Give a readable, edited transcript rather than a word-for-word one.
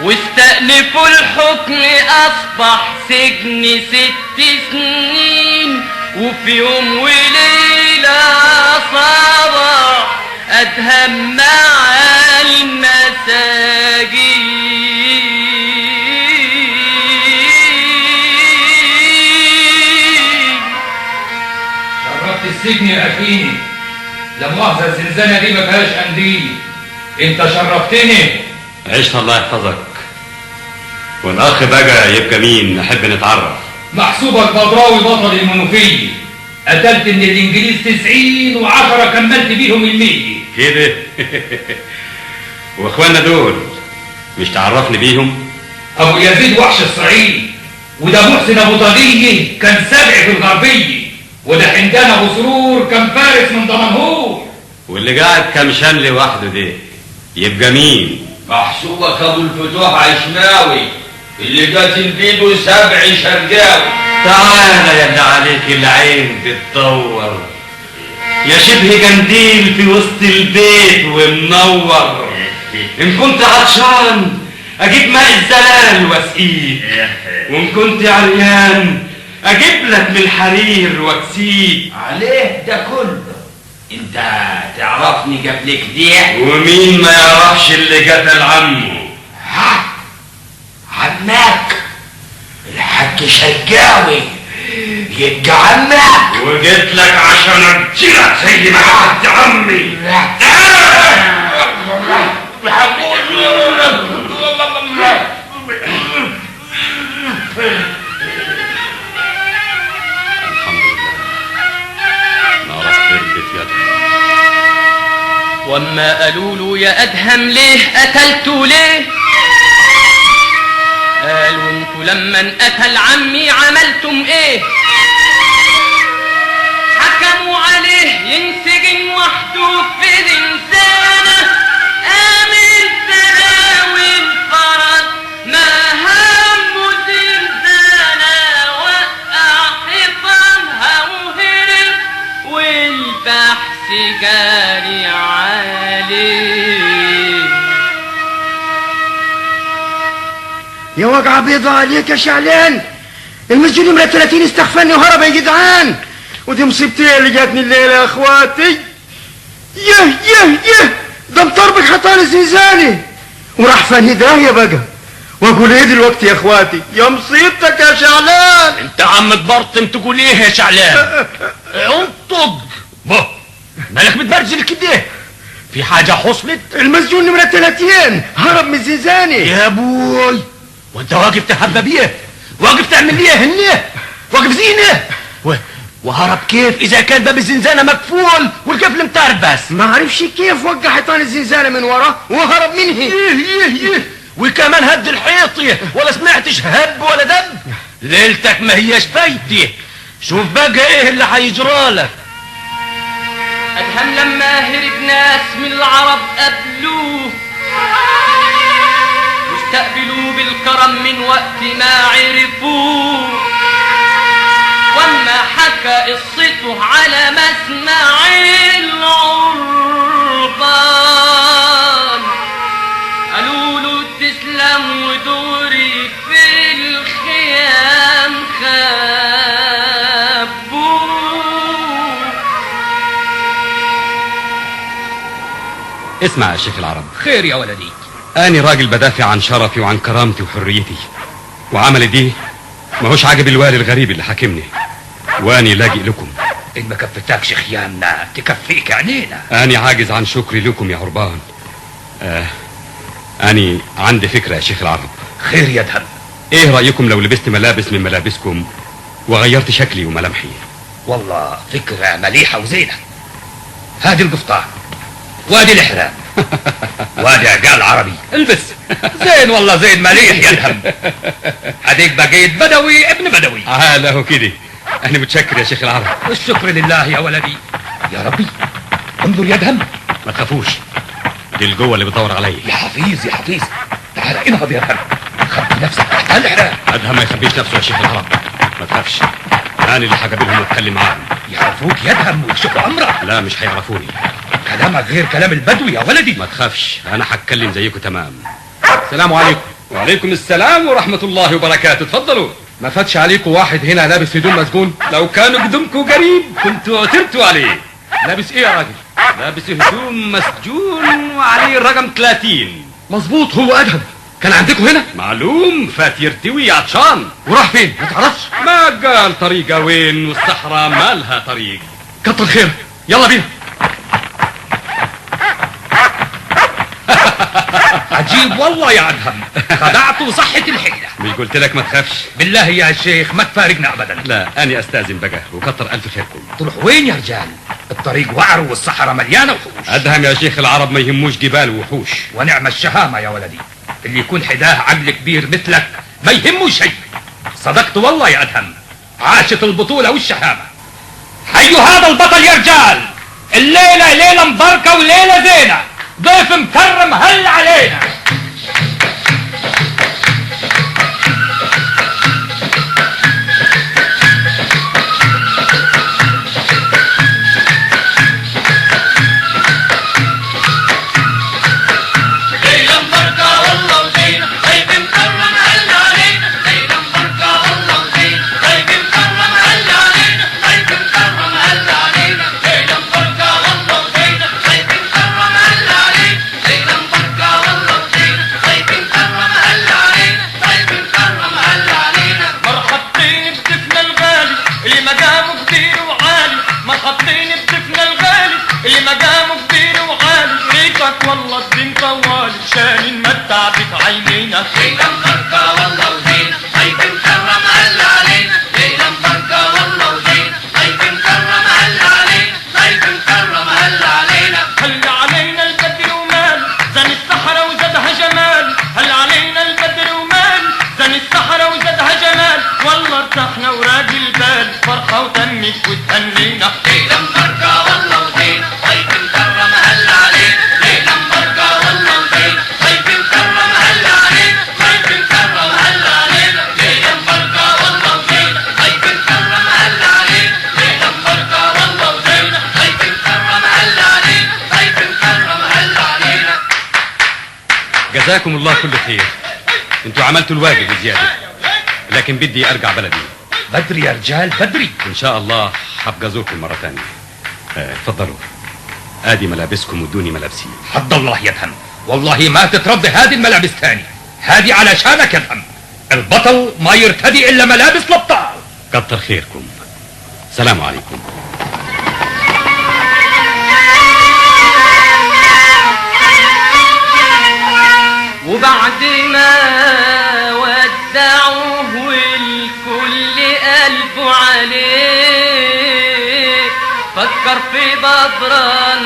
واستأنفوا الحكم أصبح سجن 6 سنين، وفي يوم وليلة صباح أدهم مع المساجين. شرفت السجن يا أخيني، لا مؤاخذة الزنزانة دي ما فيهاش قنديل، أنت شرفتني. عشت الله يحفظك. والأخ بقى يبقى مين؟ نحب نتعرف. محسوبك بدراوي بطل المنوفية، قتلت من الإنجليز 90 و10 كملت بيهم 100 كده. وإخواننا دول مش تعرفني بيهم؟ أبو يزيد وحش الصعيد، وده محسن أبو طاغية كان سبع في الغربية، وده حمدان أبو سرور كان فارس من دمنهور. واللي قاعد كمشان لوحده ده يبقى مين؟ محسوبك ابو الفتوح عشماوي اللي قاتل بيده 7 شرقاوي. تعالى يا اللي عليك العين تتطور، يا شبه قنديل في وسط البيت ومنور. ان كنت عطشان اجيب ماء الزلال واسقيك، وان كنت عريان اجيب لك من الحرير واكسيك. عليه ده كله انت تعرفني قبل كده؟ ومين ما يعرفش اللي قتل عمه؟ ها عمك الحاج شرقاوي يبقى عمك. وجيت لك عشان ارجلك زي ما قتلت عمي. واما قالوا له يا ادهم ليه قتلتوا ليه، قالوا انتوا لما انقتل عمي عملتم ايه؟ حكموا عليه ينسجن وحده في زنزانة، قام السراوي انفرد ما همه زنزانة، وقع حيطانها وهرب والبحث جاري عليه. يا وجع بيضة عليك يا شعلان، المسجون نمرة 30 استخفاني وهرب يا جدعان، ودي مصيبتي اللي جاتني الليلة يا اخواتي. يه ده مطربك حطاني الزنزاني وراح فاني داهية بقى، واقول ايه دلوقتي يا اخواتي؟ يا مصيبتك يا شعلان. انت عم تبرطم تقول ايه يا شعلان؟ انطق بو، مالك متبرجل كده؟ في حاجة حصلت؟ المسجون نمرة 30 هرب من الزنزاني. يا ابوي وانت واقف تهبى بيه؟ واقف تعمل ايه هنا؟ واقف زينه؟ وهرب كيف اذا كان باب الزنزانه مقفول والقفل متربس؟ ما عرفش كيف وقع حيطان الزنزانه من وراه وهرب منه. ايه وكمان هد الحيطه ولا سمعتش هب ولا دب؟ ليلتك ما هيش بيتي. شوف بقى ايه اللي هيجرالك. ادهم لما هرب ناس من العرب قبلوه واستقبلوه بالكرم من وقت ما عرفوه، واما حكى قصته على مسمع العربان قالوا له تسلم ودوري في الخيام خبوه. اسمع يا شيخ العرب. خير يا ولدي. أنا راجل بدافع عن شرفي وعن كرامتي وحريتي، وعملي دي ماهوش عاجب الوالي الغريب اللي حاكمني، واني لاجئ لكم. إن ما كفتكش خيامنا تكفيك عينينا. أنا عاجز عن شكري لكم يا عربان. أنا عندي فكرة يا شيخ العرب. خير يا دهم. إيه رأيكم لو لبست ملابس من ملابسكم وغيرت شكلي وملامحي؟ والله فكرة مليحة وزينة. هادي القفطان وادي الإحرام وادي عقال عربي البس. زين والله زين مليح يا دهم. هديك بقيت بدوي ابن بدوي. له كده. أنا متشكر يا شيخ العرب. الشكر لله يا ولدي. يا ربي انظر يا دهم. ما تخافوش، دي الجوه اللي بتدور عليا. يا حفيظ يا حفيظ تعال انهض يا دهم. خبي نفسك تحت الإحرام. أدهم ما يخبيش نفسه يا شيخ العرب، ما تخافش، أنا اللي هقابلهم واتكلم معاهم. يعرفوك يا دهم ويكشفوا أمرك. لا مش هيعرفوني. كلامك غير كلام البدوي يا ولدي. ما تخافش، أنا هتكلم زيكم تمام. السلام عليكم. وعليكم السلام ورحمة الله وبركاته. اتفضلوا. ما فاتش عليكم واحد هنا لابس هدوم مسجون؟ لو كانوا قدمكم قريب كنتوا عثرتوا عليه. لابس ايه يا راجل؟ لابس هدوم مسجون وعليه الرقم 30. مظبوط، هو ادهم. كان عندكم هنا؟ معلوم، فات يرتوي عطشان. وراح فين؟ ما تعرفش؟ ما قال طريقه وين، والصحراء مالها طريق. كتر خير، يلا بينا. عجيب والله يا ادهم، خدعت وصحت الحيلة. مش قلت لك ما تخافش؟ بالله يا شيخ ما تفارقنا ابدا. لا، أنا أستاذن بقى، وكتر ألف خيركم. تروح وين يا رجال؟ الطريق وعر والصحراء مليانة وحوش. أدهم يا شيخ، العرب ما يهموش جبال ووحوش. ونعم الشهامة يا ولدي، اللي يكون حداه عقل كبير مثلك ما يهمه شيء. صدقت والله يا ادهم، عاشت البطولة والشهامة. حيوا هذا البطل يا رجال، الليلة ليلة مباركة وليلة زينة، ضيف مكرم هل علينا. اللي مقامه كبير وعالي، ريتك والله الدين طوالي، شان نمتع بك عينينا. ليلة مباركة والله وزينة، ضيف مكرم هل علينا. ليلة مباركة والله وزينة، ضيف مكرم هل علينا. ضيف مكرم هل علينا. هل علينا البدر ومال، زن الصحراء وزادها جمال. هل علينا البدر ومال، زن الصحراء وزادها جمال. والله ارتحنا وراجل بال، فرحة وتمت وتهنينا. ليلة مباركة والله وزينة، ضيف مكرم هل علينا. ليلة مباركة والله وزينة، ضيف مكرم هل علينا. ضيف مكرم هل علينا. ليلة مباركة والله وزينة، ضيف مكرم هل علينا. ليلة مباركة والله وزينة، ضيف مكرم هل علينا. ضيف مكرم هل علينا. جزاكم الله كل خير، انتوا عملتوا الواجب وزيادة، لكن بدي أرجع بلدي. بدري يا رجال بدري. إن شاء الله حبقى أزوركم مرة ثانية. اتفضلوا، ادي ملابسكم ودوني ملابسي. حد الله يا ادهم، والله ما تترضي هذه الملابس تاني، هذه علشانك يا ادهم. البطل ما يرتدي الا ملابس الابطال. كتر خيركم، سلام عليكم. وبعد ما ودعوه والكل قلبه عليه، فكر في بدران